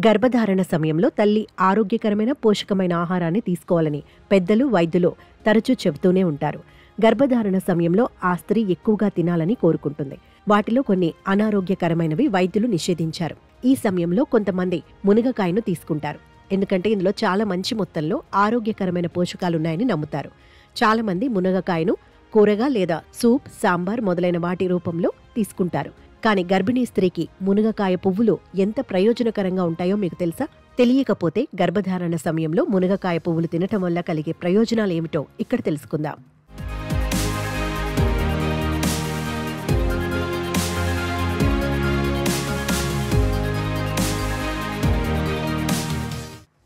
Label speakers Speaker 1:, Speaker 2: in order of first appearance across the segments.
Speaker 1: గర్భధారణ సమయంలో తల్లి ఆరోగ్యకరమైన పోషకమైన ఆహారాన్ని తీసుకోవాలని పెద్దలు వైద్యులు తరచూ చెబుతూనే ఉంటారు. గర్భధారణ సమయంలో ఆ స్త్రీ ఎక్కువగా తినాలని కోరుకుంటుంది. వాటిలో కొన్ని అనారోగ్యకరమైనవి వైద్యులు నిషేధించారు. ఈ సమయంలో కొంతమంది మునగకాయను తీసుకుంటారు. ఎందుకంటే ఇందులో చాలా మంచి మొత్తంలో ఆరోగ్యకరమైన పోషకాలున్నాయని నమ్ముతారు. చాలా మంది మునగకాయను కూరగా లేదా సూప్, సాంబార్ మొదలైన వాటి రూపంలో తీసుకుంటారు. కానీ గర్భిణీ స్త్రీకి మునగకాయ పువ్వులు ఎంత ప్రయోజనకరంగా ఉంటాయో మీకు తెలుసా? తెలియకపోతే గర్భధారణ సమయంలో మునగకాయ పువ్వులు తినటం వల్ల కలిగే ప్రయోజనాలు ఏమిటో ఇక్కడ తెలుసుకుందాం.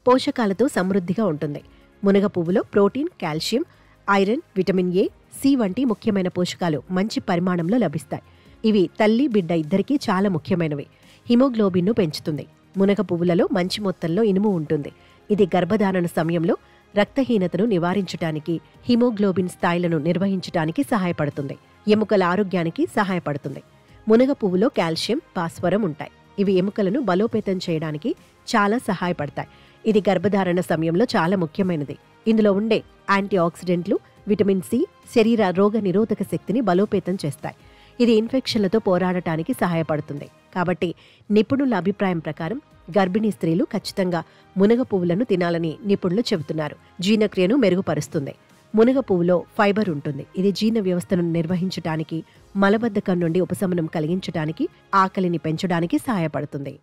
Speaker 1: పోషకాలతో సమృద్ధిగా ఉంటుంది. మునగ పువ్వులో protein, calcium, iron, vitamin A, C వంటి ముఖ్యమైన పోషకాలు మంచి పరిమాణంలో లభిస్తాయి. ఇవి తల్లి, బిడ్డ ఇద్దరికీ చాలా ముఖ్యమైనవి. హిమోగ్లోబిన్ను పెంచుతుంది. మునగ పువ్వులలో మంచి మొత్తంలో ఇనుము ఉంటుంది. ఇది గర్భధారణ సమయంలో రక్తహీనతను నివారించడానికి, హిమోగ్లోబిన్ స్థాయిలను నిర్వహించడానికి సహాయపడుతుంది. ఎముకల ఆరోగ్యానికి సహాయపడుతుంది. మునగ పువ్వులో కాల్షియం, భాస్వరం ఉంటాయి. ఇవి ఎముకలను బలోపేతం చేయడానికి చాలా సహాయపడతాయి. ఇది గర్భధారణ సమయంలో చాలా ముఖ్యమైనది. ఇందులో ఉండే యాంటీ ఆక్సిడెంట్లు, విటమిన్ సి శరీర రోగ నిరోధక శక్తిని బలోపేతం చేస్తాయి. ఇది ఇన్ఫెక్షన్లతో పోరాడటానికి సహాయపడుతుంది. కాబట్టి నిపుణుల అభిప్రాయం ప్రకారం గర్భిణీ స్త్రీలు ఖచ్చితంగా మునగ పువ్వులను తినాలని నిపుణులు చెబుతున్నారు. జీర్ణక్రియను మెరుగుపరుస్తుంది. మునగ పువ్వులో ఫైబర్ ఉంటుంది. ఇది జీర్ణ వ్యవస్థను నిర్వహించడానికి, మలబద్ధకం నుండి ఉపశమనం కలిగించడానికి, ఆకలిని పెంచడానికి సహాయపడుతుంది.